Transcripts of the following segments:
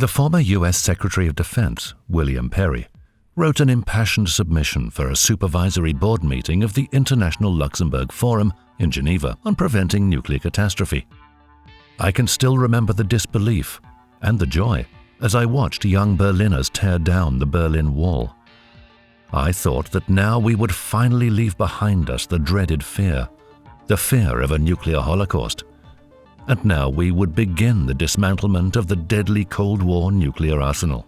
The former U.S. Secretary of Defense, William Perry, wrote an impassioned submission for a supervisory board meeting of the International Luxembourg Forum in Geneva on preventing nuclear catastrophe. I can still remember the disbelief and the joy as I watched young Berliners tear down the Berlin Wall. I thought that now we would finally leave behind us the dreaded fear, the fear of a nuclear holocaust. And now we would begin the dismantlement of the deadly Cold War nuclear arsenal.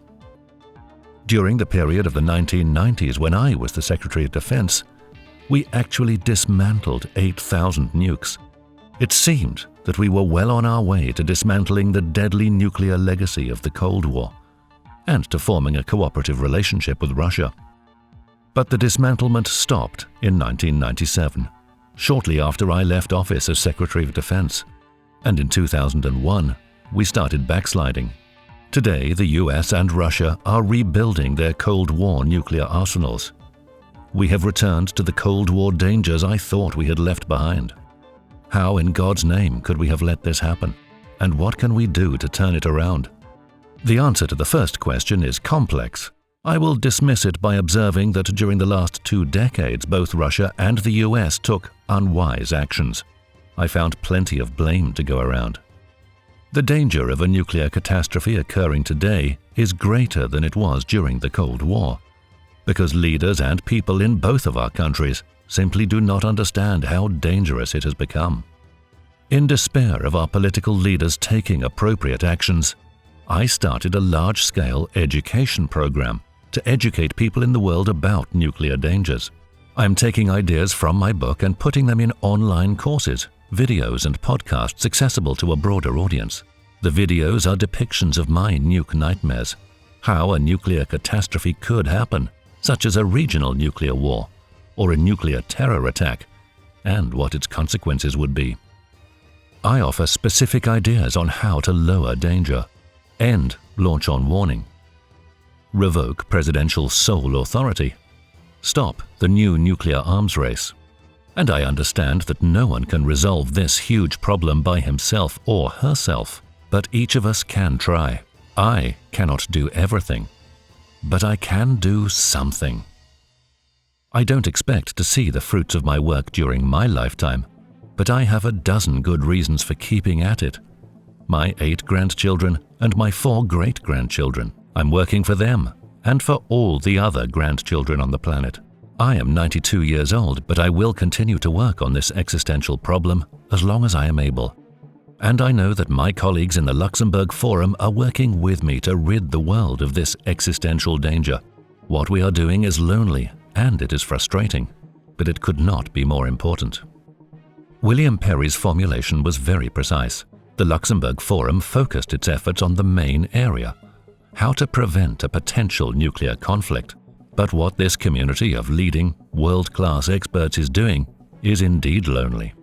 During the period of the 1990s when I was the Secretary of Defense, we actually dismantled 8,000 nukes. It seemed that we were well on our way to dismantling the deadly nuclear legacy of the Cold War and to forming a cooperative relationship with Russia. But the dismantlement stopped in 1997, shortly after I left office as Secretary of Defense. And in 2001, we started backsliding. Today, the US and Russia are rebuilding their Cold War nuclear arsenals. We have returned to the Cold War dangers I thought we had left behind. How in God's name could we have let this happen? And what can we do to turn it around? The answer to the first question is complex. I will dismiss it by observing that during the last 2 decades, both Russia and the US took unwise actions. I found plenty of blame to go around. The danger of a nuclear catastrophe occurring today is greater than it was during the Cold War, because leaders and people in both of our countries simply do not understand how dangerous it has become. In despair of our political leaders taking appropriate actions, I started a large-scale education program to educate people in the world about nuclear dangers. I'm taking ideas from my book and putting them in online courses, videos and podcasts accessible to a broader audience. The videos are depictions of my nuke nightmares, how a nuclear catastrophe could happen, such as a regional nuclear war or a nuclear terror attack, and what its consequences would be. I offer specific ideas on how to lower danger, end launch-on warning, revoke presidential sole authority, stop the new nuclear arms race. And I understand that no one can resolve this huge problem by himself or herself, but each of us can try. I cannot do everything, but I can do something. I don't expect to see the fruits of my work during my lifetime, but I have a dozen good reasons for keeping at it. My 8 grandchildren and my 4 great-grandchildren. I'm working for them and for all the other grandchildren on the planet. I am 92 years old, but I will continue to work on this existential problem as long as I am able. And I know that my colleagues in the Luxembourg Forum are working with me to rid the world of this existential danger. What we are doing is lonely and it is frustrating, but it could not be more important. William Perry's formulation was very precise. The Luxembourg Forum focused its efforts on the main area, how to prevent a potential nuclear conflict. But what this community of leading, world-class experts is doing is indeed lonely.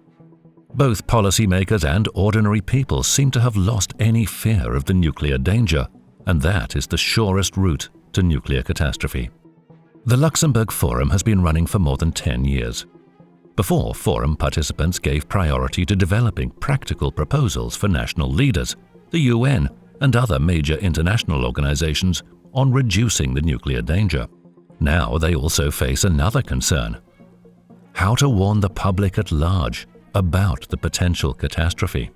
Both policymakers and ordinary people seem to have lost any fear of the nuclear danger, and that is the surest route to nuclear catastrophe. The Luxembourg Forum has been running for more than 10 years. Before, forum participants gave priority to developing practical proposals for national leaders, the UN, and other major international organizations on reducing the nuclear danger. Now they also face another concern: how to warn the public at large about the potential catastrophe.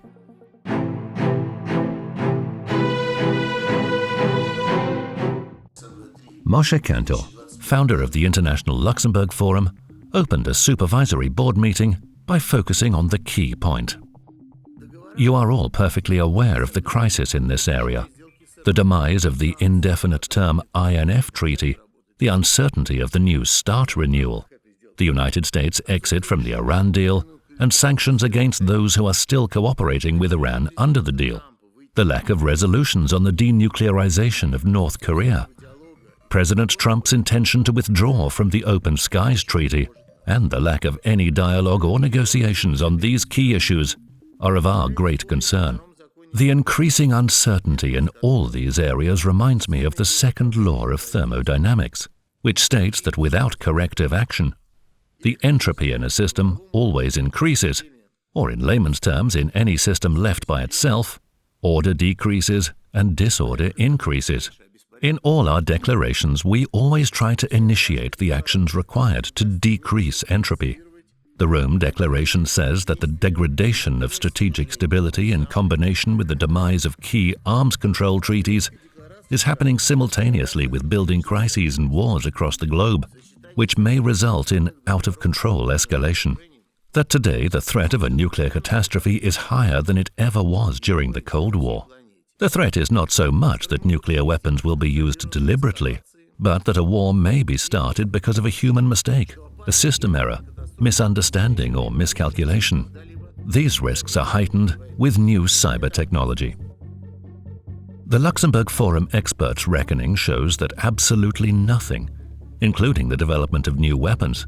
Moshe Kantor, founder of the International Luxembourg Forum, opened a supervisory board meeting by focusing on the key point. You are all perfectly aware of the crisis in this area, the demise of the indefinite term INF Treaty, the uncertainty of the New START renewal, the United States' exit from the Iran deal, and sanctions against those who are still cooperating with Iran under the deal, the lack of resolutions on the denuclearization of North Korea, President Trump's intention to withdraw from the Open Skies Treaty, and the lack of any dialogue or negotiations on these key issues are of our great concern. The increasing uncertainty in all these areas reminds me of the second law of thermodynamics, which states that without corrective action, the entropy in a system always increases, or in layman's terms, in any system left by itself, order decreases and disorder increases. In all our declarations, we always try to initiate the actions required to decrease entropy. The Rome Declaration says that the degradation of strategic stability in combination with the demise of key arms control treaties is happening simultaneously with building crises and wars across the globe, which may result in out-of-control escalation. That today the threat of a nuclear catastrophe is higher than it ever was during the Cold War. The threat is not so much that nuclear weapons will be used deliberately, but that a war may be started because of a human mistake, a system error, misunderstanding or miscalculation. These risks are heightened with new cyber technology. The Luxembourg Forum experts' reckoning shows that absolutely nothing, including the development of new weapons,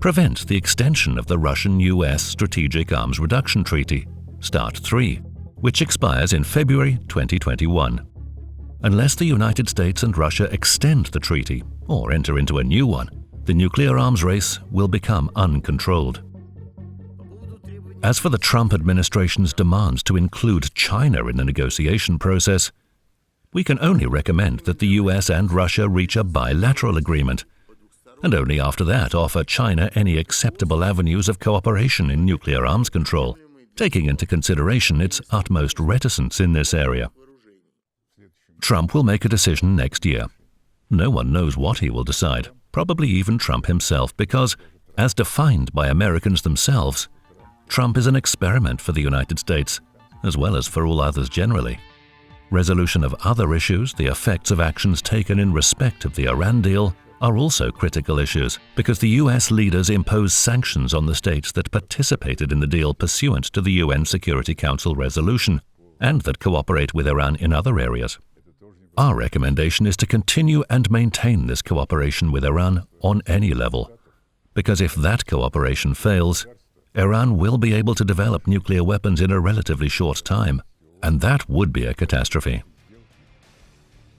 prevents the extension of the Russian-US Strategic Arms Reduction Treaty, START III, which expires in February 2021. Unless the United States and Russia extend the treaty or enter into a new one, the nuclear arms race will become uncontrolled. As for the Trump administration's demands to include China in the negotiation process, we can only recommend that the US and Russia reach a bilateral agreement, and only after that offer China any acceptable avenues of cooperation in nuclear arms control, taking into consideration its utmost reticence in this area. Trump will make a decision next year. No one knows what he will decide, probably even Trump himself, because, as defined by Americans themselves, Trump is an experiment for the United States, as well as for all others generally. Resolution of other issues, the effects of actions taken in respect of the Iran deal, are also critical issues, because the US leaders impose sanctions on the states that participated in the deal pursuant to the UN Security Council resolution, and that cooperate with Iran in other areas. Our recommendation is to continue and maintain this cooperation with Iran on any level, because if that cooperation fails, Iran will be able to develop nuclear weapons in a relatively short time, and that would be a catastrophe.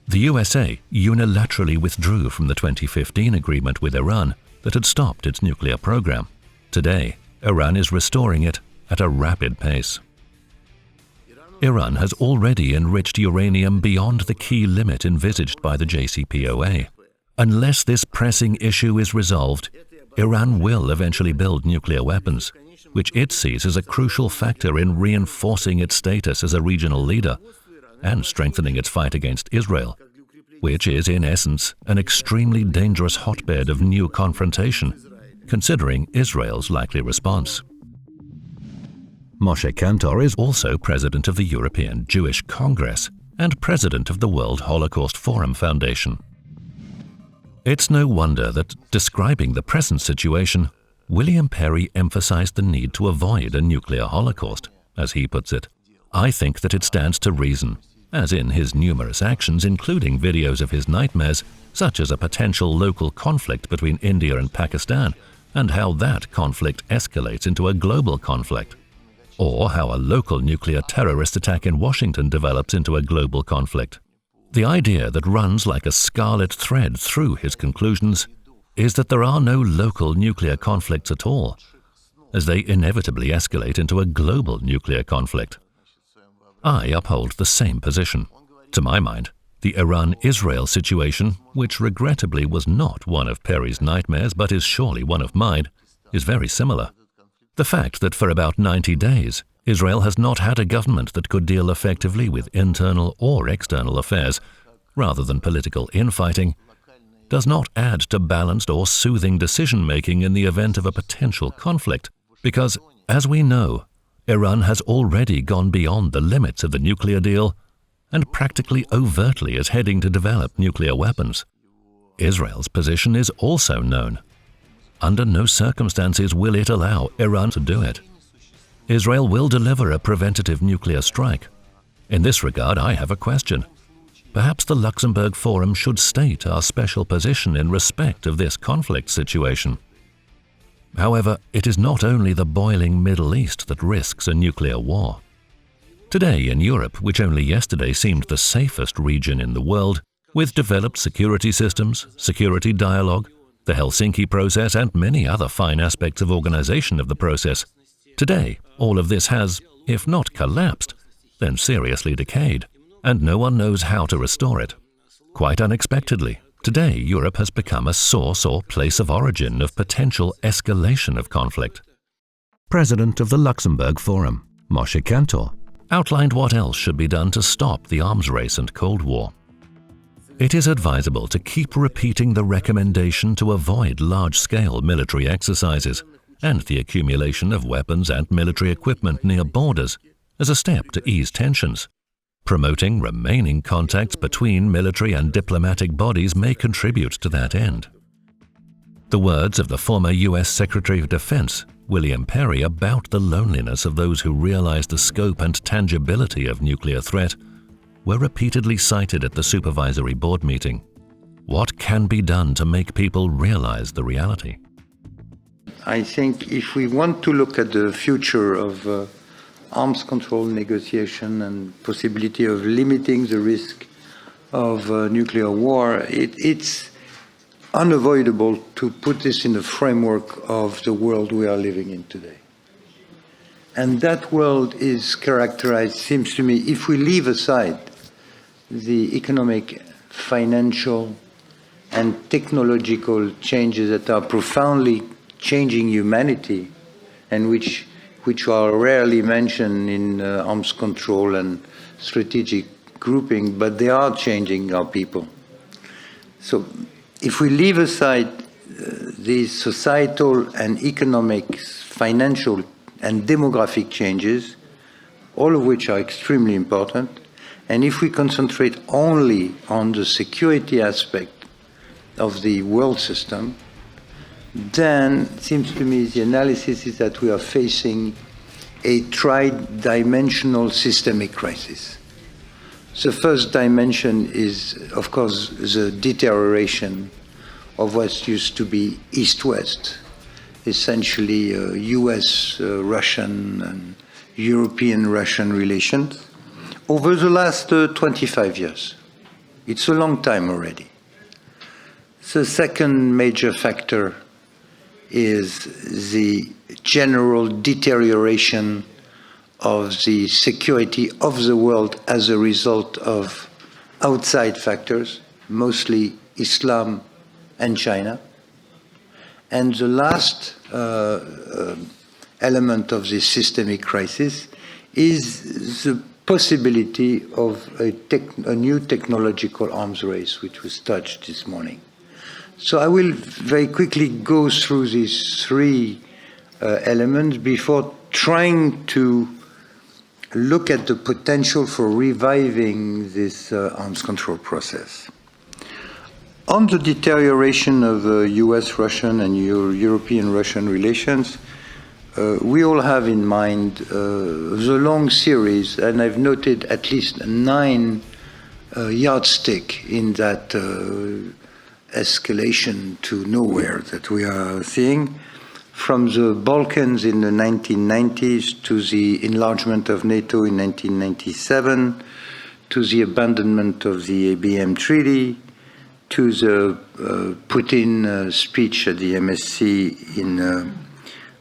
The USA unilaterally withdrew from the 2015 agreement with Iran that had stopped its nuclear program. Today, Iran is restoring it at a rapid pace. Iran has already enriched uranium beyond the key limit envisaged by the JCPOA. Unless this pressing issue is resolved, Iran will eventually build nuclear weapons, which it sees as a crucial factor in reinforcing its status as a regional leader and strengthening its fight against Israel, which is in essence an extremely dangerous hotbed of new confrontation, considering Israel's likely response. Moshe Kantor is also president of the European Jewish Congress and president of the World Holocaust Forum Foundation. It's no wonder that, describing the present situation, William Perry emphasized the need to avoid a nuclear holocaust, as he puts it. I think that it stands to reason, as in his numerous actions, including videos of his nightmares, such as a potential local conflict between India and Pakistan, and how that conflict escalates into a global conflict, or how a local nuclear terrorist attack in Washington develops into a global conflict. The idea that runs like a scarlet thread through his conclusions is that there are no local nuclear conflicts at all, as they inevitably escalate into a global nuclear conflict. I uphold the same position. To my mind, the Iran-Israel situation, which regrettably was not one of Perry's nightmares but is surely one of mine, is very similar. The fact that for about 90 days, Israel has not had a government that could deal effectively with internal or external affairs, rather than political infighting, does not add to balanced or soothing decision-making in the event of a potential conflict, because, as we know, Iran has already gone beyond the limits of the nuclear deal and practically overtly is heading to develop nuclear weapons. Israel's position is also known. Under no circumstances will it allow Iran to do it. Israel will deliver a preventative nuclear strike. In this regard, I have a question. Perhaps the Luxembourg Forum should state our special position in respect of this conflict situation. However, it is not only the boiling Middle East that risks a nuclear war. Today in Europe, which only yesterday seemed the safest region in the world, with developed security systems, security dialogue, the Helsinki process and many other fine aspects of organization of the process, today all of this has, if not collapsed, then seriously decayed. and no one knows how to restore it. Quite unexpectedly, today Europe has become a source or place of origin of potential escalation of conflict. President of the Luxembourg Forum, Moshe Kantor, outlined what else should be done to stop the arms race and Cold War. It is advisable to keep repeating the recommendation to avoid large-scale military exercises and the accumulation of weapons and military equipment near borders as a step to ease tensions. Promoting remaining contacts between military and diplomatic bodies may contribute to that end. The words of the former U.S. Secretary of Defense, William Perry, about the loneliness of those who realize the scope and tangibility of nuclear threat were repeatedly cited at the Supervisory Board meeting. What can be done to make people realize the reality? I think if we want to look at the future of arms control negotiation and possibility of limiting the risk of nuclear war, it's unavoidable to put this in the framework of the world we are living in today. And that world is characterized, seems to me, if we leave aside the economic, financial, and technological changes that are profoundly changing humanity and which are rarely mentioned in arms control and strategic grouping, but they are changing our people. So if we leave aside these societal and economic, financial and demographic changes, all of which are extremely important, and if we concentrate only on the security aspect of the world system, then it seems to me the analysis is that we are facing a tri-dimensional systemic crisis. The first dimension is, of course, the deterioration of what used to be East-West, essentially US-Russian and European-Russian relations over the last 25 years. It's a long time already. The second major factor is the general deterioration of the security of the world as a result of outside factors, mostly Islam and China. And the last element of this systemic crisis is the possibility of a new technological arms race, which was touched this morning. So I will very quickly go through these three elements before trying to look at the potential for reviving this arms control process. On the deterioration of US-Russian and European-Russian relations, we all have in mind the long series, and I've noted at least 9 yardsticks in that escalation to nowhere that we are seeing, from the Balkans in the 1990s to the enlargement of NATO in 1997, to the abandonment of the ABM Treaty, to the Putin speech at the MSC in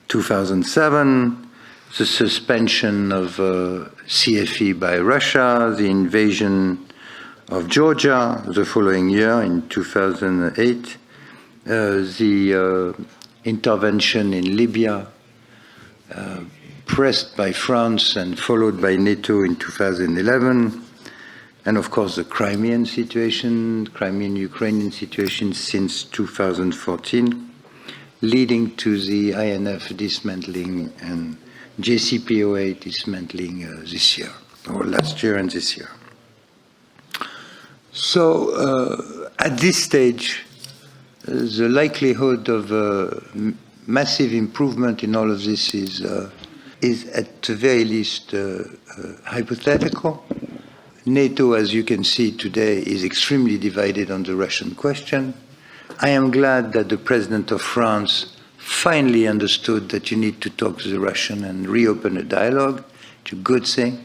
2007, the suspension of CFE by Russia, the invasion of Georgia the following year in 2008, the intervention in Libya, pressed by France and followed by NATO in 2011, and of course the Crimean Ukrainian situation since 2014, leading to the INF dismantling and JCPOA dismantling this year, or last year and this year. So at this stage, the likelihood of massive improvement in all of this is at the very least hypothetical. NATO, as you can see today, is extremely divided on the Russian question. I am glad that the President of France finally understood that you need to talk to the Russian and reopen a dialogue. It's a good thing.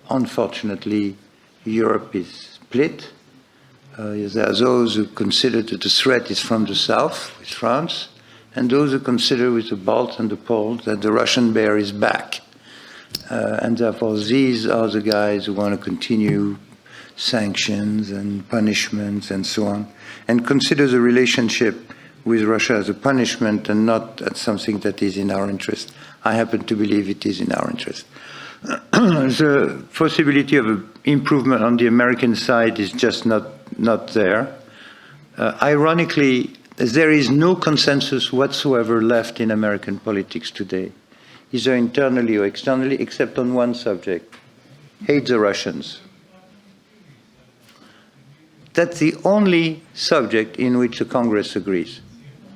Unfortunately, Europe is split. There are those who consider that the threat is from the south, with France, and those who consider with the Balts and the Poles that the Russian bear is back. And therefore, these are the guys who want to continue sanctions and punishments and so on, and consider the relationship with Russia as a punishment and not as something that is in our interest. I happen to believe it is in our interest. The possibility of improvement on the American side is just not there. Ironically, there is no consensus whatsoever left in American politics today, either internally or externally, except on one subject: hate the Russians. That's the only subject in which the Congress agrees.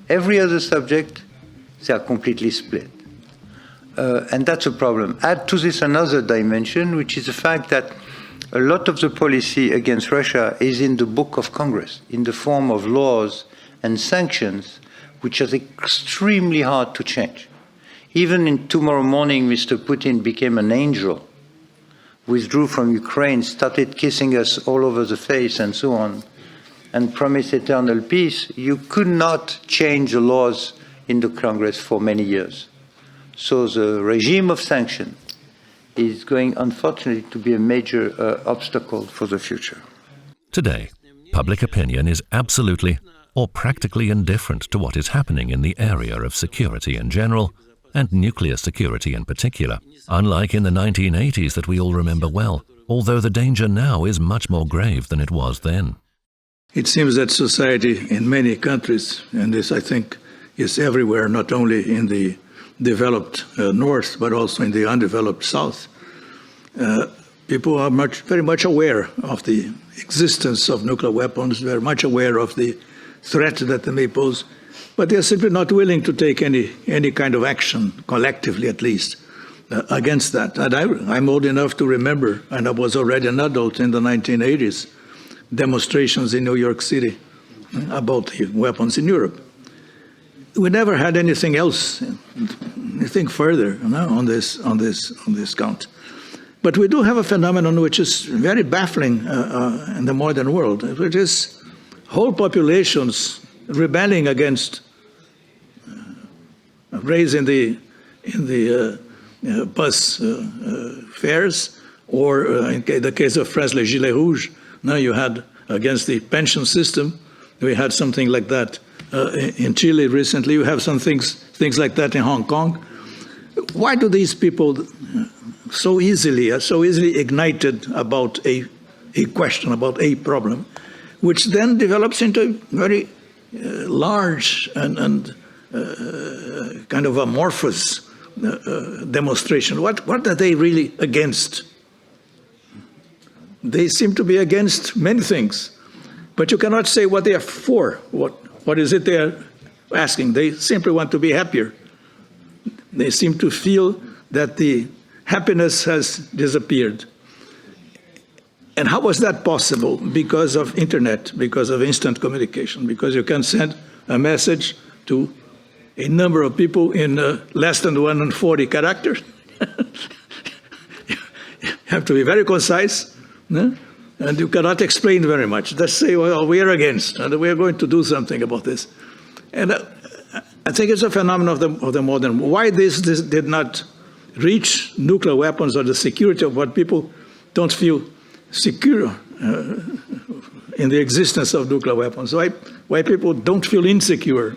Every other subject, they are completely split. And that's a problem. Add to this another dimension, which is the fact that a lot of the policy against Russia is in the book of Congress, in the form of laws and sanctions, which are extremely hard to change. Even in tomorrow morning, Mr. Putin became an angel, withdrew from Ukraine, started kissing us all over the face and so on, and promised eternal peace. You could not change the laws in the Congress for many years. So the regime of sanction is going, unfortunately, to be a major obstacle for the future. Today, public opinion is absolutely or practically indifferent to what is happening in the area of security in general and nuclear security in particular, unlike in the 1980s that we all remember well, although the danger now is much more grave than it was then. It seems that society in many countries, and this I think is everywhere, not only in the developed north, but also in the undeveloped south, people are very much aware of the existence of nuclear weapons, very much aware of the threat that they may pose, but they're simply not willing to take any kind of action, collectively at least, against that. And I'm old enough to remember, and I was already an adult in the 1980s, demonstrations in New York City about the weapons in Europe. We never had anything else, anything further, on this count. But we do have a phenomenon which is very baffling in the modern world, which is whole populations rebelling against raise in the bus fares, or in the case of France, les Gilets Rouges. Now you had against the pension system. We had something like that in Chile recently. You have some things like that in Hong Kong. Why do these people so easily ignited about a question, about a problem, which then develops into a very large and kind of amorphous demonstration? What are they really against? They seem to be against many things, but you cannot say what they are for. What is it they are asking? They simply want to be happier. They seem to feel that the happiness has disappeared. And how was that possible? Because of internet, because of instant communication, because you can send a message to a number of people in less than 140 characters. You have to be very concise, no? And you cannot explain very much. Just say, well, we are against, and we are going to do something about this. And I think it's a phenomenon of the modern. Why this did not reach nuclear weapons or the security of what people don't feel secure in the existence of nuclear weapons? Why people don't feel insecure?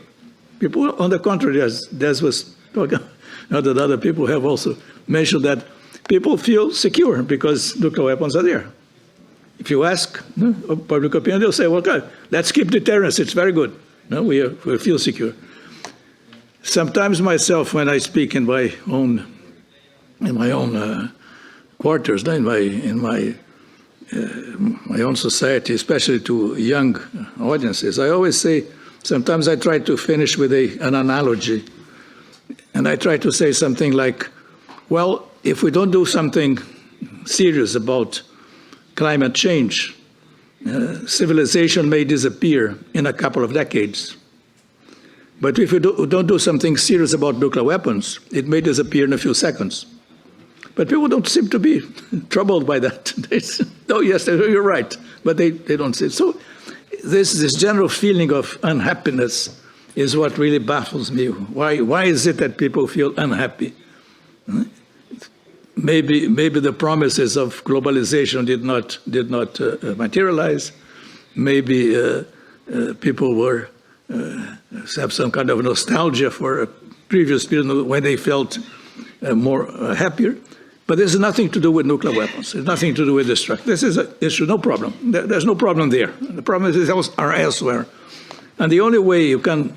People, on the contrary, as Des was talking, that other people have also mentioned, that people feel secure because nuclear weapons are there. If you ask public opinion, they'll say, well, God, let's keep deterrence. It's very good. No, we feel secure. Sometimes myself, when I speak in my own quarters, in my own society, especially to young audiences, I always say, sometimes I try to finish with an analogy. And I try to say something like, well, if we don't do something serious about climate change, civilization may disappear in a couple of decades. But if we don't do something serious about nuclear weapons, it may disappear in a few seconds. But people don't seem to be troubled by that. They say, oh, yes, you're right, but they don't say it. So this general feeling of unhappiness is what really baffles me. Why is it that people feel unhappy? maybe the promises of globalization did not materialize. Maybe people were have some kind of nostalgia for a previous period when they felt more happier. But this has nothing to do with nuclear weapons. It's nothing to do with destruction. This is an issue, no problem. There's no problem there. The problems are elsewhere. And the only way you can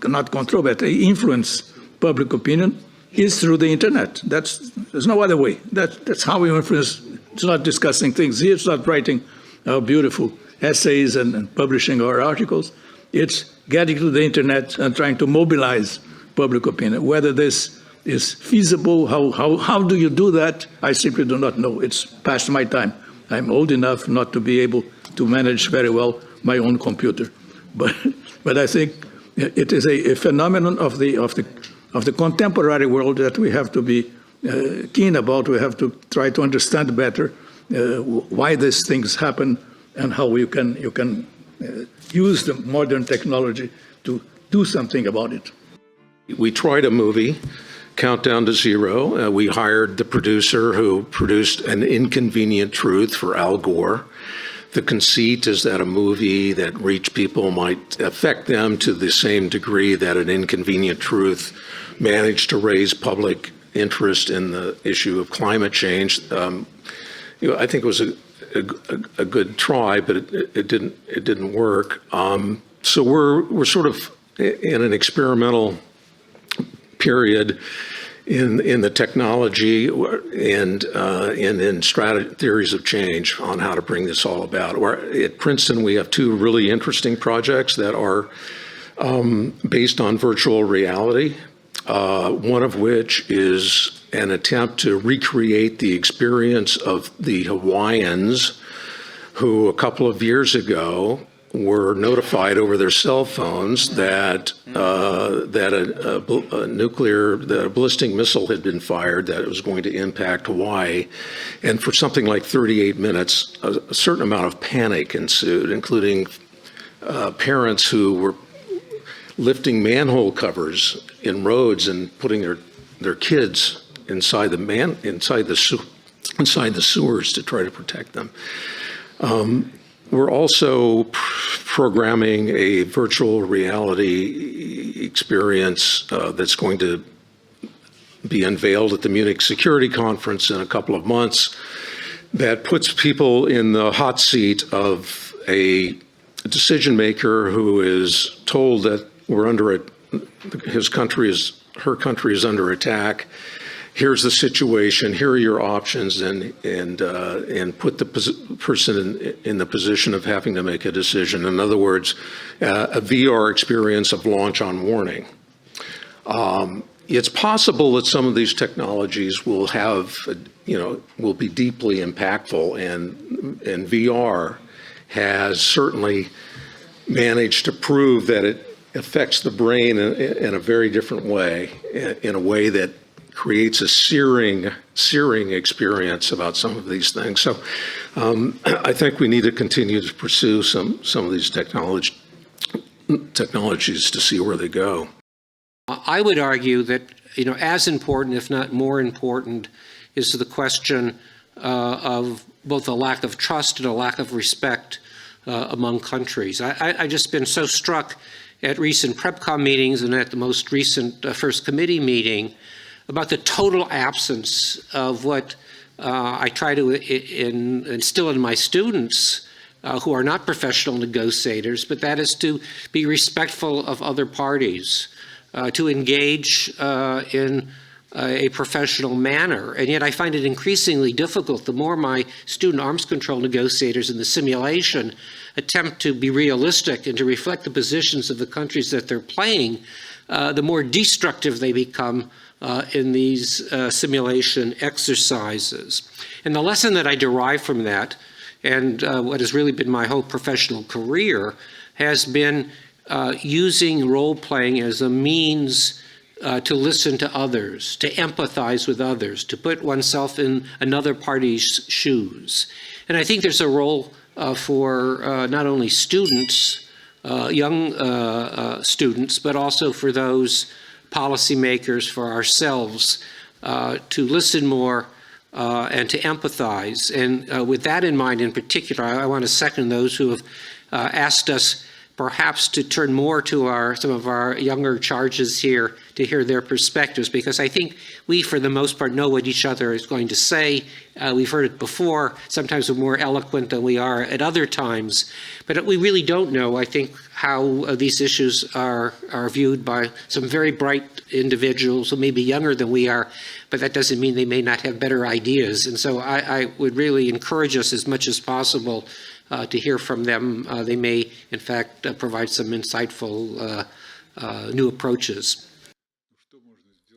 not control, but influence public opinion is through the internet. There's no other way. That's how we influence. It's not discussing things here. It's not writing our beautiful essays and publishing our articles. It's getting to the internet and trying to mobilize public opinion. Whether this is feasible, how do you do that? I simply do not know. It's past my time. I'm old enough not to be able to manage very well my own computer. But I think it is a phenomenon of the contemporary world that we have to be keen about. We have to try to understand better why these things happen and how you can use the modern technology to do something about it. We tried a movie, Countdown to Zero. We hired the producer who produced An Inconvenient Truth for Al Gore. The conceit is that a movie that reached people might affect them to the same degree that An Inconvenient Truth managed to raise public interest in the issue of climate change. I think it was a good try, but it didn't work. So we're sort of in an experimental period in the technology and in theories of change on how to bring this all about. At Princeton, we have two really interesting projects that are based on virtual reality, one of which is an attempt to recreate the experience of the Hawaiians who a couple of years ago were notified over their cell phones that a ballistic missile had been fired, that it was going to impact Hawaii. And for something like 38 minutes, a certain amount of panic ensued, including parents who were lifting manhole covers in roads and putting their kids inside the sewers to try to protect them. We're also programming a virtual reality experience that's going to be unveiled at the Munich Security Conference in a couple of months that puts people in the hot seat of a decision maker who is told that her country is under attack. Here's the situation, here are your options, and put the person in the position of having to make a decision. In other words, a VR experience of launch on warning. It's possible that some of these technologies will be deeply impactful, and VR has certainly managed to prove that it affects the brain in a very different way, in a way that creates a searing experience about some of these things. So I think we need to continue to pursue some of these technologies to see where they go. I would argue that, as important, if not more important, is the question of both a lack of trust and a lack of respect among countries. I've just been so struck at recent PrepCom meetings and at the most recent First Committee meeting about the total absence of what I try to instill in my students who are not professional negotiators, but that is to be respectful of other parties, to engage in a professional manner. And yet I find it increasingly difficult the more my student arms control negotiators in the simulation attempt to be realistic and to reflect the positions of the countries that they're playing, the more destructive they become in these simulation exercises. And the lesson that I derive from that, and what has really been my whole professional career, has been using role-playing as a means to listen to others, to empathize with others, to put oneself in another party's shoes. And I think there's a role for not only students, young students, but also for those policymakers, for ourselves, to listen more and to empathize. And with that in mind in particular, I want to second those who have asked us perhaps to turn more to some of our younger charges here to hear their perspectives, because I think we, for the most part, know what each other is going to say. We've heard it before. Sometimes we're more eloquent than we are at other times. But we really don't know, I think, how these issues are viewed by some very bright individuals who may be younger than we are, but that doesn't mean they may not have better ideas. And so I would really encourage us as much as possible to hear from them. They may, in fact, provide some insightful new approaches.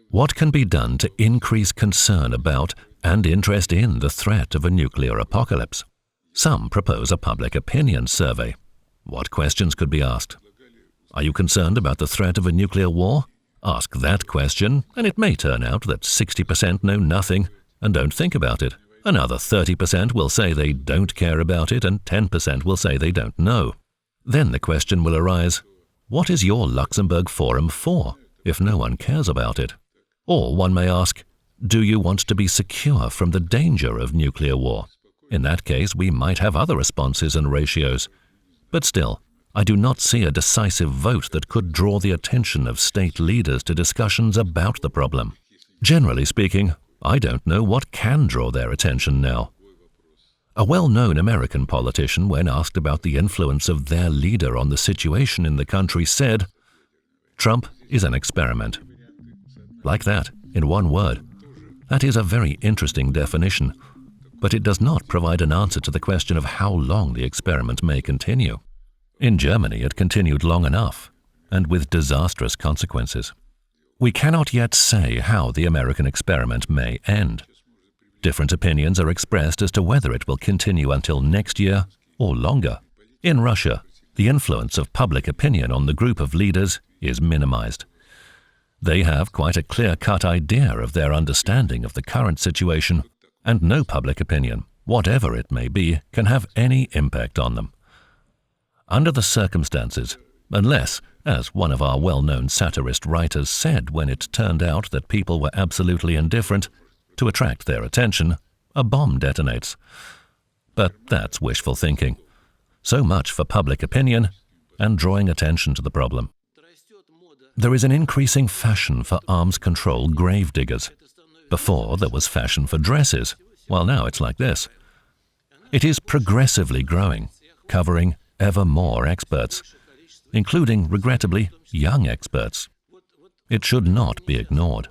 What can be done to increase concern about and interest in the threat of a nuclear apocalypse? Some propose a public opinion survey. What questions could be asked? Are you concerned about the threat of a nuclear war? Ask that question, and it may turn out that 60% know nothing and don't think about it. Another 30% will say they don't care about it, and 10% will say they don't know. Then the question will arise, what is your Luxembourg Forum for, if no one cares about it? Or one may ask, do you want to be secure from the danger of nuclear war? In that case, we might have other responses and ratios. But still, I do not see a decisive vote that could draw the attention of state leaders to discussions about the problem. Generally speaking, I don't know what can draw their attention now. A well-known American politician, when asked about the influence of their leader on the situation in the country, said, "Trump is an experiment." Like that, in one word. That is a very interesting definition, but it does not provide an answer to the question of how long the experiment may continue. In Germany, it continued long enough, and with disastrous consequences. We cannot yet say how the American experiment may end. Different opinions are expressed as to whether it will continue until next year or longer. In Russia, the influence of public opinion on the group of leaders is minimized. They have quite a clear-cut idea of their understanding of the current situation, and no public opinion, whatever it may be, can have any impact on them. Under the circumstances, unless, as one of our well-known satirist writers said when it turned out that people were absolutely indifferent, to attract their attention, a bomb detonates. But that's wishful thinking. So much for public opinion and drawing attention to the problem. There is an increasing fashion for arms control gravediggers. Before, there was fashion for dresses, while now it's like this. It is progressively growing, covering ever more experts, including, regrettably, young experts. It should not be ignored,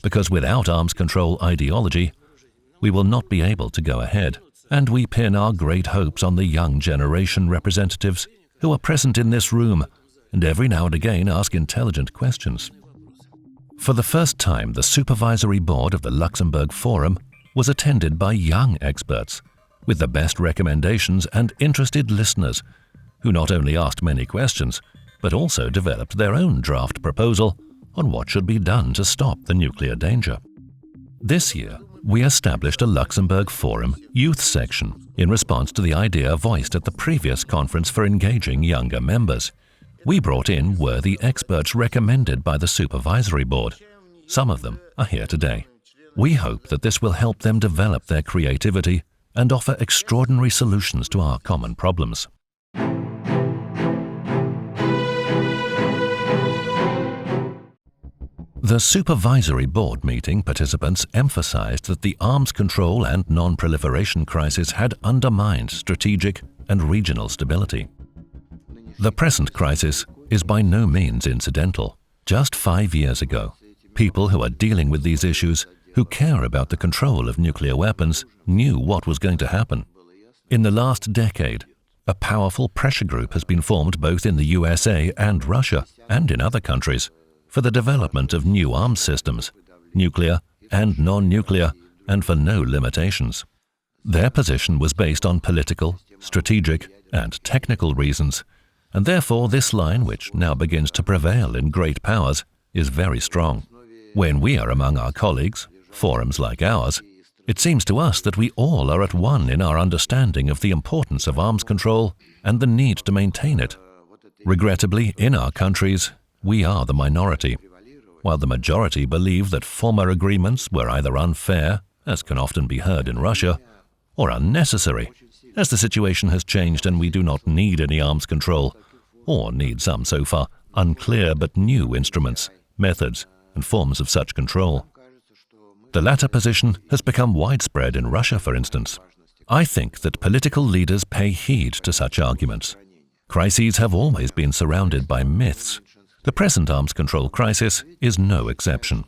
because without arms control ideology, we will not be able to go ahead, and we pin our great hopes on the young generation representatives who are present in this room and every now and again ask intelligent questions. For the first time, the Supervisory Board of the Luxembourg Forum was attended by young experts, with the best recommendations and interested listeners, who not only asked many questions, but also developed their own draft proposal on what should be done to stop the nuclear danger. This year, we established a Luxembourg Forum youth section in response to the idea voiced at the previous conference for engaging younger members. We brought in worthy experts recommended by the Supervisory Board. Some of them are here today. We hope that this will help them develop their creativity and offer extraordinary solutions to our common problems. The Supervisory Board meeting participants emphasized that the arms control and non-proliferation crisis had undermined strategic and regional stability. The present crisis is by no means incidental. Just 5 years ago, people who are dealing with these issues, who care about the control of nuclear weapons, knew what was going to happen. In the last decade, a powerful pressure group has been formed both in the USA and Russia, and in other countries, for the development of new arms systems, nuclear and non-nuclear, and for no limitations. Their position was based on political, strategic, and technical reasons, and therefore this line, which now begins to prevail in great powers, is very strong. When we are among our colleagues, forums like ours, it seems to us that we all are at one in our understanding of the importance of arms control and the need to maintain it. Regrettably, in our countries, we are the minority. while the majority believe that former agreements were either unfair, as can often be heard in Russia, or unnecessary, as the situation has changed and we do not need any arms control, or need some so far unclear but new instruments, methods, and forms of such control. The latter position has become widespread in Russia, for instance. I think that political leaders pay heed to such arguments. Crises have always been surrounded by myths. The present arms control crisis is no exception.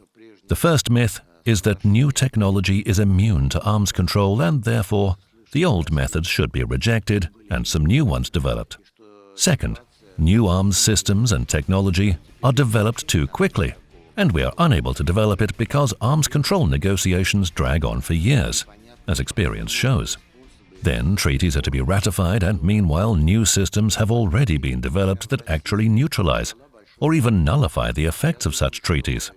The first myth is that new technology is immune to arms control and therefore the old methods should be rejected and some new ones developed. Second, new arms systems and technology are developed too quickly, and we are unable to develop it because arms control negotiations drag on for years, as experience shows. Then treaties are to be ratified, and meanwhile new systems have already been developed that actually neutralize or even nullify the effects of such treaties.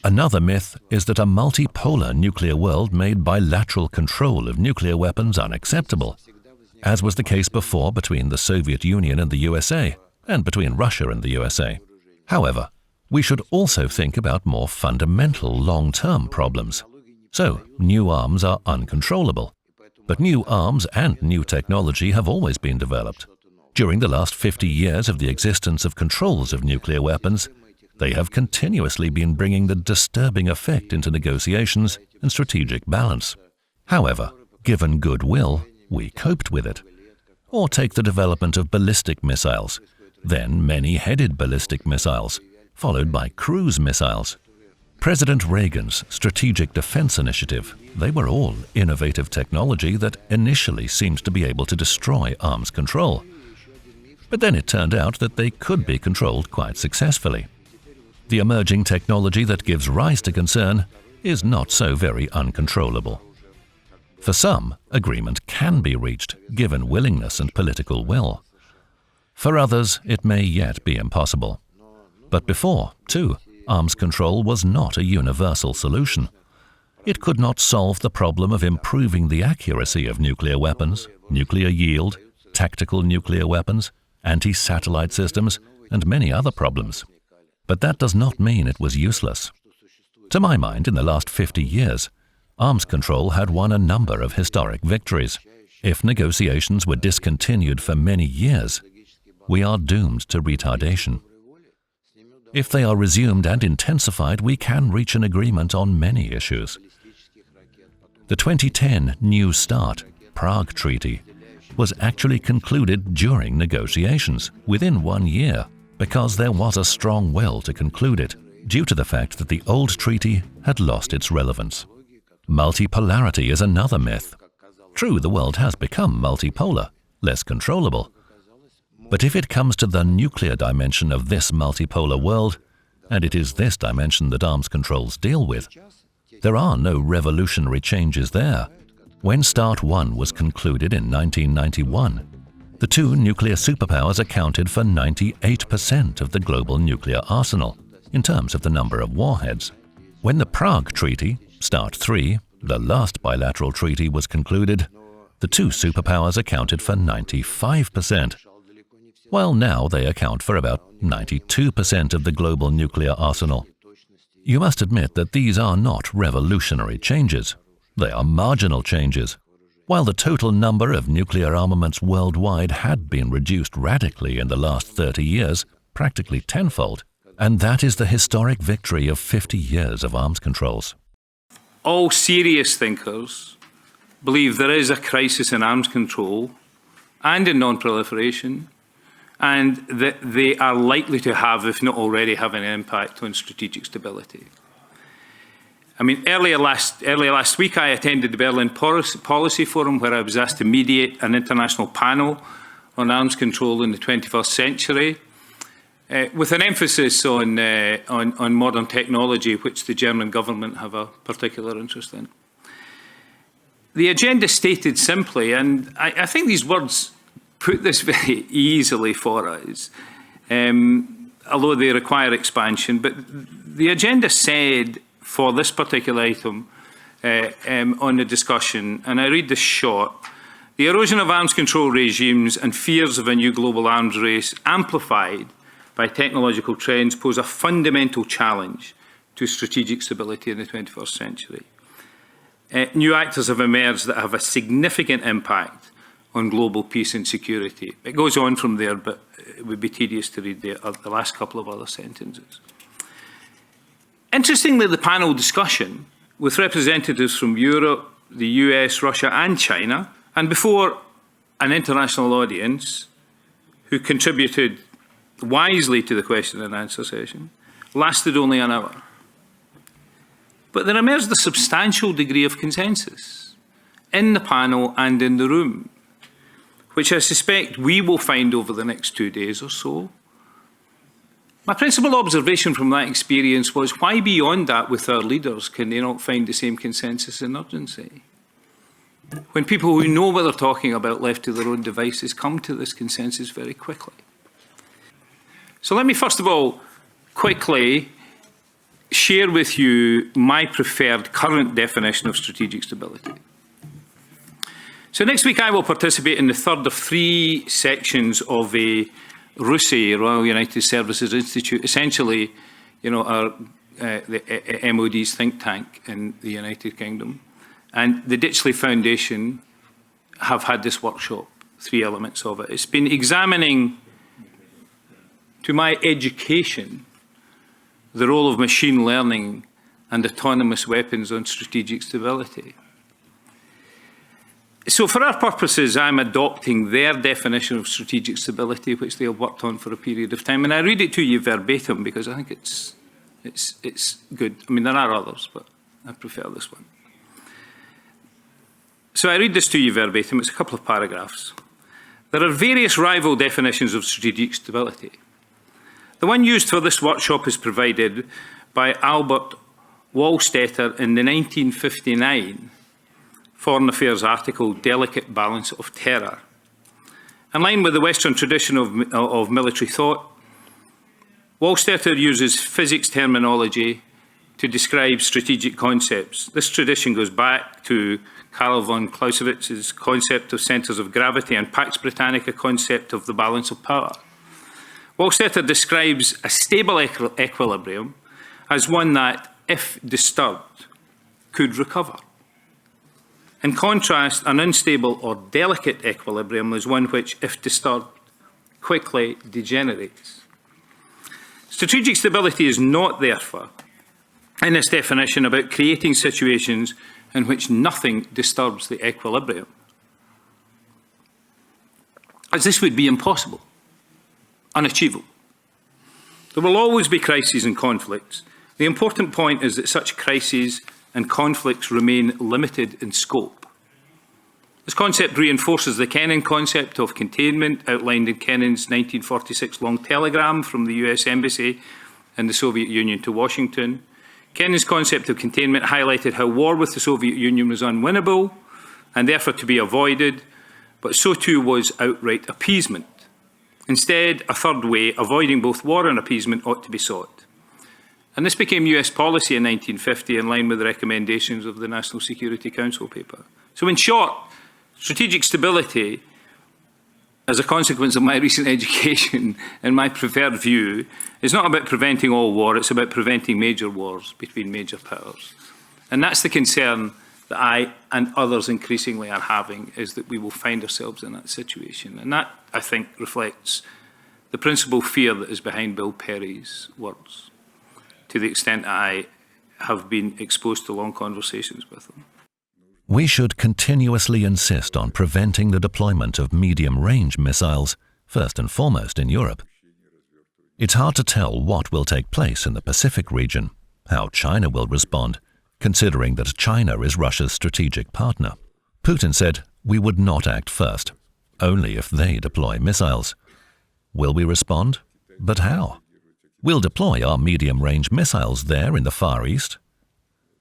Another myth is that a multipolar nuclear world made bilateral control of nuclear weapons unacceptable, as was the case before between the Soviet Union and the USA, and between Russia and the USA. However, we should also think about more fundamental long-term problems. So, new arms are uncontrollable. But new arms and new technology have always been developed. During the last 50 years of the existence of controls of nuclear weapons, they have continuously been bringing the disturbing effect into negotiations and strategic balance. However, given goodwill, we coped with it. Or take the development of ballistic missiles, then many-headed ballistic missiles, followed by cruise missiles. President Reagan's Strategic Defense Initiative, they were all innovative technology that initially seemed to be able to destroy arms control. But then it turned out that they could be controlled quite successfully. The emerging technology that gives rise to concern is not so very uncontrollable. For some, agreement can be reached, given willingness and political will. For others, it may yet be impossible. But before, too, arms control was not a universal solution. It could not solve the problem of improving the accuracy of nuclear weapons, nuclear yield, tactical nuclear weapons, anti-satellite systems, and many other problems. But that does not mean it was useless. To my mind, in the last 50 years, arms control had won a number of historic victories. If negotiations were discontinued for many years, we are doomed to retardation. If they are resumed and intensified, we can reach an agreement on many issues. The 2010 New START Prague Treaty was actually concluded during negotiations, within 1 year, because there was a strong will to conclude it, due to the fact that the old treaty had lost its relevance. Multipolarity is another myth. True, the world has become multipolar, less controllable. But if it comes to the nuclear dimension of this multipolar world, and it is this dimension that arms controls deal with, there are no revolutionary changes there. When START 1 was concluded in 1991, the two nuclear superpowers accounted for 98% of the global nuclear arsenal, in terms of the number of warheads. When the Prague Treaty, START 3, the last bilateral treaty, was concluded, the two superpowers accounted for 95%, while now they account for about 92% of the global nuclear arsenal. You must admit that these are not revolutionary changes. They are marginal changes. While the total number of nuclear armaments worldwide had been reduced radically in the last 30 years, practically tenfold, and that is the historic victory of 50 years of arms controls. All serious thinkers believe there is a crisis in arms control and in non-proliferation, and that they are likely to have, if not already having, an impact on strategic stability. I mean, earlier last week, I attended the Berlin Policy Forum, where I was asked to mediate an international panel on arms control in the 21st century, with an emphasis on modern technology, which the German government have a particular interest in. The agenda stated simply, and I think these words put this very easily for us, although they require expansion, but the agenda said, for this particular item on the discussion, and I read this short: the erosion of arms control regimes and fears of a new global arms race amplified by technological trends pose a fundamental challenge to strategic stability in the 21st century. New actors have emerged that have a significant impact on global peace and security. It goes on from there, but it would be tedious to read the last couple of other sentences. Interestingly, the panel discussion, with representatives from Europe, the US, Russia and China, and before an international audience who contributed wisely to the question and answer session, lasted only an hour. But there emerged a substantial degree of consensus in the panel and in the room, which I suspect we will find over the next 2 days or so. My principal observation from that experience was, why beyond that with our leaders can they not find the same consensus and urgency? When people who know what they're talking about, left to their own devices, come to this consensus very quickly. So let me first of all quickly share with you my preferred current definition of strategic stability. So next week I will participate in the third of 3 sections of a RUSI, Royal United Services Institute, essentially, the MOD's think tank in the United Kingdom. And the Ditchley Foundation have had this workshop, 3 elements of it. It's been examining, to my education, the role of machine learning and autonomous weapons on strategic stability. So for our purposes, I'm adopting their definition of strategic stability, which they have worked on for a period of time. And I read it to you verbatim because I think it's good. I mean, there are others, but I prefer this one. So I read this to you verbatim. It's a couple of paragraphs. There are various rival definitions of strategic stability. The one used for this workshop is provided by Albert Wallstetter in the 1959 Foreign Affairs article, Delicate Balance of Terror. In line with the Western tradition of military thought, Wallstetter uses physics terminology to describe strategic concepts. This tradition goes back to Karl von Clausewitz's concept of centres of gravity and Pax Britannica concept of the balance of power. Wallstetter describes a stable equilibrium as one that, if disturbed, could recover. In contrast, an unstable or delicate equilibrium is one which, if disturbed, quickly degenerates. Strategic stability is not, therefore, in this definition, about creating situations in which nothing disturbs the equilibrium, as this would be impossible, unachievable. There will always be crises and conflicts. The important point is that such crises and conflicts remain limited in scope. This concept reinforces the Kennan concept of containment outlined in Kennan's 1946 long telegram from the US Embassy in the Soviet Union to Washington. Kennan's concept of containment highlighted how war with the Soviet Union was unwinnable and therefore to be avoided, but so too was outright appeasement. Instead, a third way, avoiding both war and appeasement, ought to be sought. And this became US policy in 1950 in line with the recommendations of the National Security Council paper. So in short, strategic stability, as a consequence of my recent education and my preferred view, is not about preventing all war, it's about preventing major wars between major powers. And that's the concern that I and others increasingly are having, is that we will find ourselves in that situation. And that, I think, reflects the principal fear that is behind Bill Perry's words, to the extent that I have been exposed to long conversations with him. We should continuously insist on preventing the deployment of medium-range missiles, first and foremost in Europe. It's hard to tell what will take place in the Pacific region, how China will respond, considering that China is Russia's strategic partner. Putin said we would not act first, only if they deploy missiles. Will we respond? But how? We'll deploy our medium-range missiles there in the Far East.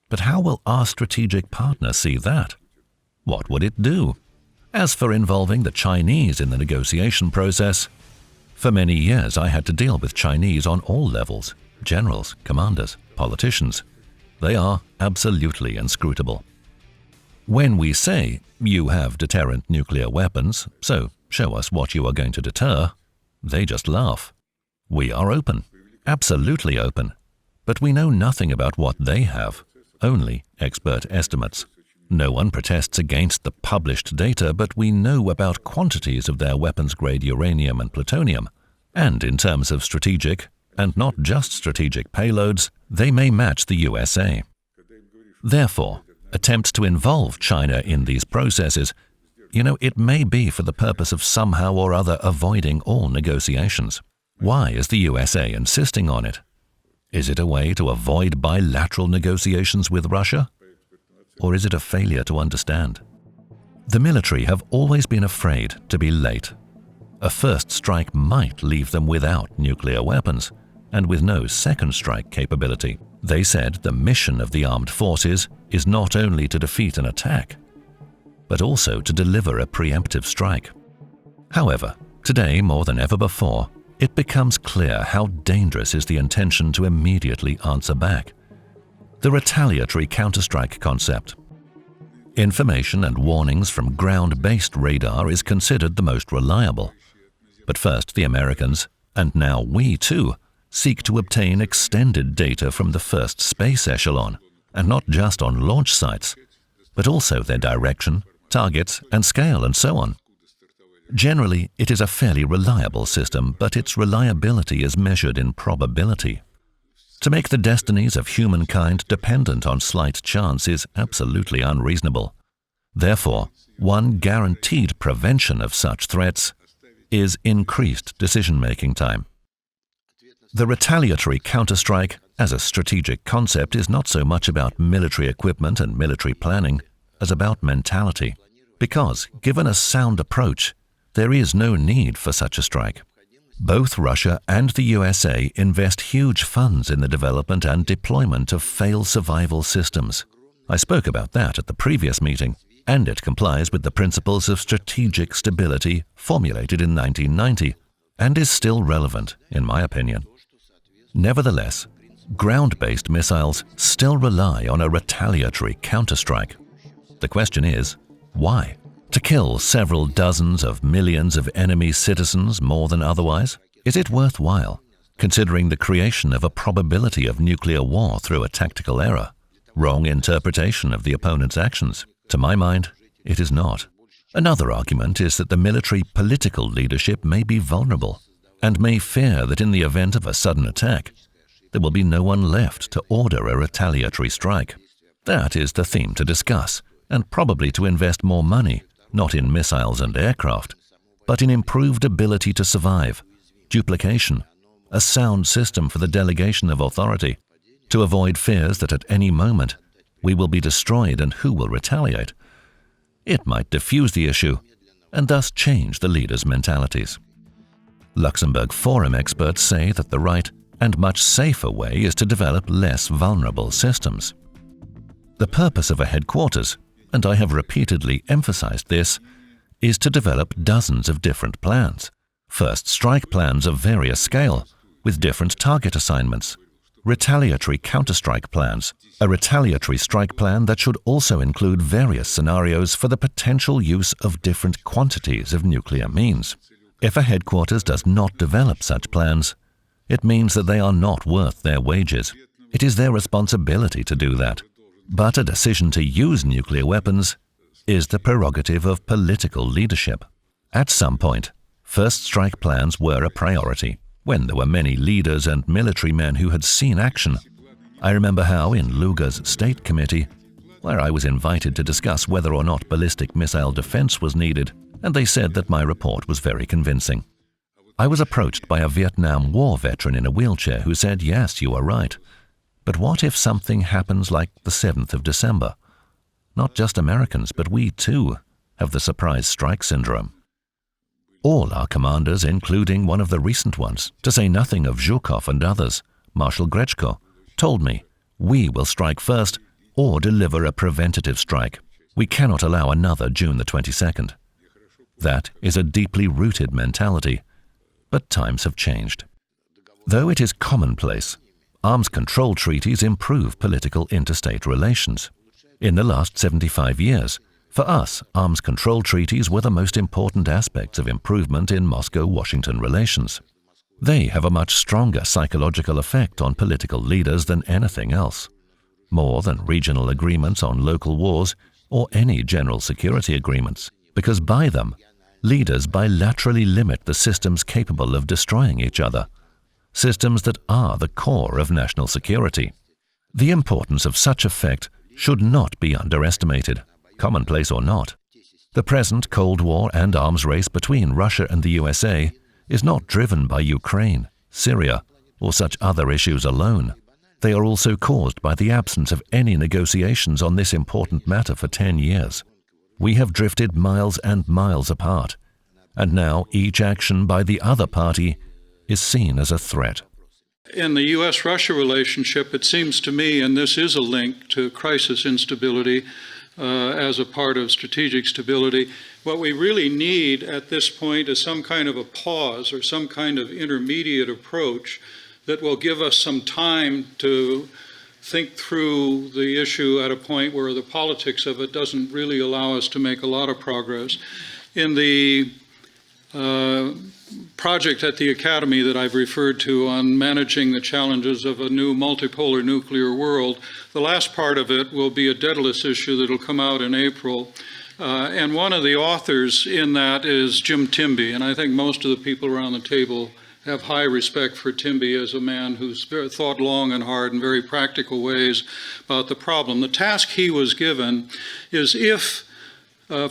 But how will our strategic partner see that? What would it do? As for involving the Chinese in the negotiation process, for many years I had to deal with Chinese on all levels, generals, commanders, politicians. They are absolutely inscrutable. When we say, you have deterrent nuclear weapons, so show us what you are going to deter, they just laugh. We are open, absolutely open. But we know nothing about what they have, only expert estimates. No one protests against the published data, but we know about quantities of their weapons-grade uranium and plutonium. And in terms of strategic, and not just strategic payloads, they may match the USA. Therefore, attempts to involve China in these processes, it may be for the purpose of somehow or other avoiding all negotiations. Why is the USA insisting on it? Is it a way to avoid bilateral negotiations with Russia? Or is it a failure to understand? The military have always been afraid to be late. A first strike might leave them without nuclear weapons and with no second strike capability. They said the mission of the armed forces is not only to defeat an attack, but also to deliver a preemptive strike. However, today more than ever before, it becomes clear how dangerous is the intention to immediately answer back. The retaliatory counterstrike concept. Information and warnings from ground-based radar is considered the most reliable. But first the Americans, and now we too, seek to obtain extended data from the first space echelon, and not just on launch sites, but also their direction, targets, and scale, and so on. Generally, it is a fairly reliable system, but its reliability is measured in probability. To make the destinies of humankind dependent on slight chance is absolutely unreasonable. Therefore, one guaranteed prevention of such threats is increased decision-making time. The retaliatory counterstrike as a strategic concept is not so much about military equipment and military planning as about mentality, because, given a sound approach, there is no need for such a strike. Both Russia and the USA invest huge funds in the development and deployment of fail survival systems. I spoke about that at the previous meeting, and it complies with the principles of strategic stability formulated in 1990 and is still relevant, in my opinion. Nevertheless, ground-based missiles still rely on a retaliatory counterstrike. The question is, why? To kill several dozens of millions of enemy citizens more than otherwise? Is it worthwhile, considering the creation of a probability of nuclear war through a tactical error, wrong interpretation of the opponent's actions? To my mind, it is not. Another argument is that the military political leadership may be vulnerable and may fear that in the event of a sudden attack, there will be no one left to order a retaliatory strike. That is the theme to discuss, and probably to invest more money, not in missiles and aircraft, but in improved ability to survive, duplication, a sound system for the delegation of authority, to avoid fears that at any moment we will be destroyed and who will retaliate. It might diffuse the issue and thus change the leaders' mentalities. Luxembourg Forum experts say that the right and much safer way is to develop less vulnerable systems. The purpose of a headquarters, and I have repeatedly emphasized this, is to develop dozens of different plans, first strike plans of various scale, with different target assignments, retaliatory counterstrike plans, a retaliatory strike plan that should also include various scenarios for the potential use of different quantities of nuclear means. If a headquarters does not develop such plans, it means that they are not worth their wages. It is their responsibility to do that. But a decision to use nuclear weapons is the prerogative of political leadership. At some point, first strike plans were a priority, when there were many leaders and military men who had seen action. I remember how in Luga's State Committee, where I was invited to discuss whether or not ballistic missile defense was needed, and they said that my report was very convincing. I was approached by a Vietnam War veteran in a wheelchair who said, "Yes, you are right. But what if something happens like the 7th of December? Not just Americans, but we too have the surprise strike syndrome." All our commanders, including one of the recent ones, to say nothing of Zhukov and others, Marshal Grechko, told me, "We will strike first or deliver a preventative strike. We cannot allow another June the 22nd. That is a deeply rooted mentality, but times have changed. Though it is commonplace, arms control treaties improve political interstate relations. In the last 75 years, for us, arms control treaties were the most important aspects of improvement in Moscow-Washington relations. They have a much stronger psychological effect on political leaders than anything else, more than regional agreements on local wars or any general security agreements, because by them, leaders bilaterally limit the systems capable of destroying each other, systems that are the core of national security. The importance of such effect should not be underestimated, commonplace or not. The present Cold War and arms race between Russia and the USA is not driven by Ukraine, Syria, or such other issues alone. They are also caused by the absence of any negotiations on this important matter for 10 years. We have drifted miles and miles apart, and now each action by the other party is seen as a threat. In the U.S.-Russia relationship, it seems to me, and this is a link to crisis instability as a part of strategic stability, what we really need at this point is some kind of a pause or some kind of intermediate approach that will give us some time to think through the issue at a point where the politics of it doesn't really allow us to make a lot of progress. In the project at the Academy that I've referred to on managing the challenges of a new multipolar nuclear world, the last part of it will be a Daedalus issue that will come out in April. And one of the authors in that is Jim Timby, and I think most of the people around the table have high respect for Timby as a man who's thought long and hard in very practical ways about the problem. The task he was given is if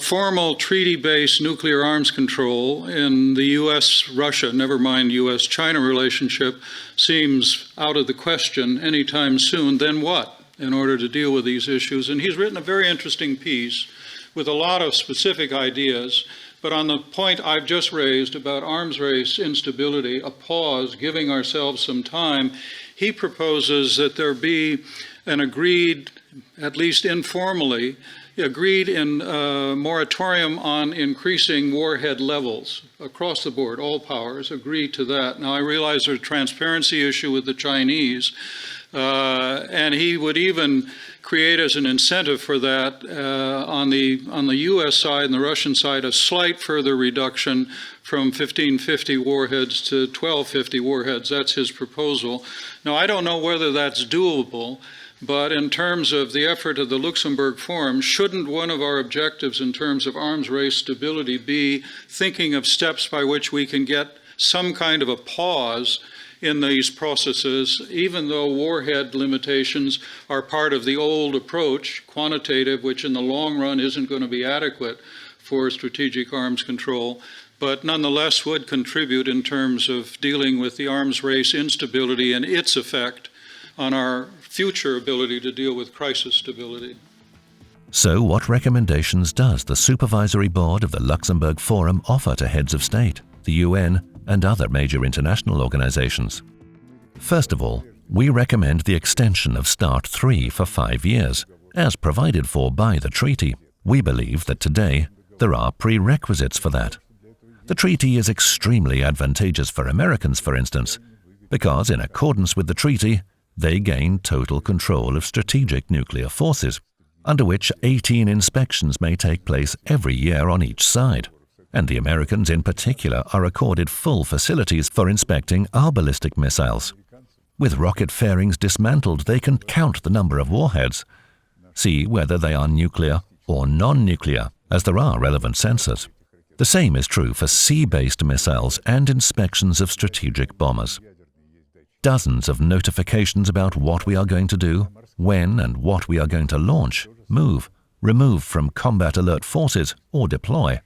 formal treaty-based nuclear arms control in the U.S.-Russia, never mind U.S.-China relationship, seems out of the question anytime soon, then what in order to deal with these issues? And he's written a very interesting piece with a lot of specific ideas, but on the point I've just raised about arms race instability, a pause, giving ourselves some time, he proposes that there be an agreed, at least informally, agreed in moratorium on increasing warhead levels across the board. All powers agree to that. Now, I realize there's a transparency issue with the Chinese, and he would even create as an incentive for that on the U.S. side and the Russian side a slight further reduction from 1550 warheads to 1250 warheads. That's his proposal. Now, I don't know whether that's doable, but in terms of the effort of the Luxembourg Forum, shouldn't one of our objectives in terms of arms race stability be thinking of steps by which we can get some kind of a pause in these processes, even though warhead limitations are part of the old approach, quantitative, which in the long run isn't going to be adequate for strategic arms control, but nonetheless would contribute in terms of dealing with the arms race instability and its effect on our future ability to deal with crisis stability. So what recommendations does the Supervisory Board of the Luxembourg Forum offer to heads of state, the UN, and other major international organizations? First of all, we recommend the extension of START 3 for 5 years, as provided for by the treaty. We believe that today there are prerequisites for that. The treaty is extremely advantageous for Americans, for instance, because in accordance with the treaty, they gain total control of strategic nuclear forces, under which 18 inspections may take place every year on each side. And the Americans in particular are accorded full facilities for inspecting our ballistic missiles. With rocket fairings dismantled, they can count the number of warheads, see whether they are nuclear or non-nuclear, as there are relevant sensors. The same is true for sea-based missiles and inspections of strategic bombers. Dozens of notifications about what we are going to do, when and what we are going to launch, move, remove from combat alert forces, or deploy.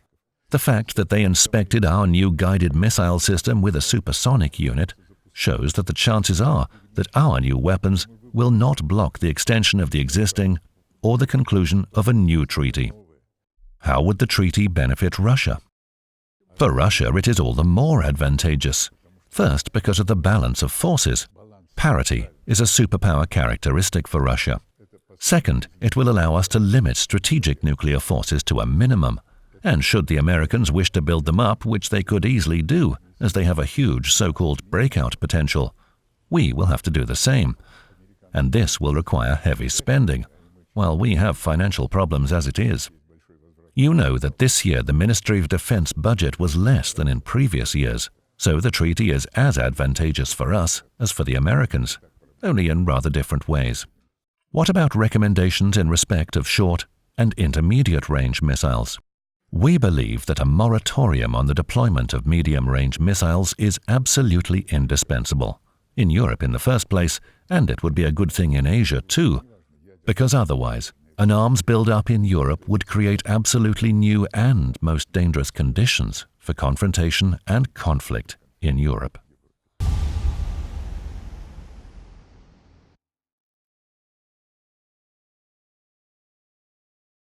The fact that they inspected our new guided missile system with a supersonic unit shows that the chances are that our new weapons will not block the extension of the existing or the conclusion of a new treaty. How would the treaty benefit Russia? For Russia, it is all the more advantageous. First, because of the balance of forces. Parity is a superpower characteristic for Russia. Second, it will allow us to limit strategic nuclear forces to a minimum. And should the Americans wish to build them up, which they could easily do, as they have a huge so-called breakout potential, we will have to do the same. And this will require heavy spending, while we have financial problems as it is. You know that this year the Ministry of Defense budget was less than in previous years. So the treaty is as advantageous for us as for the Americans, only in rather different ways. What about recommendations in respect of short and intermediate-range missiles? We believe that a moratorium on the deployment of medium-range missiles is absolutely indispensable, in Europe in the first place, and it would be a good thing in Asia too, because otherwise, an arms build-up in Europe would create absolutely new and most dangerous conditions for confrontation and conflict in Europe.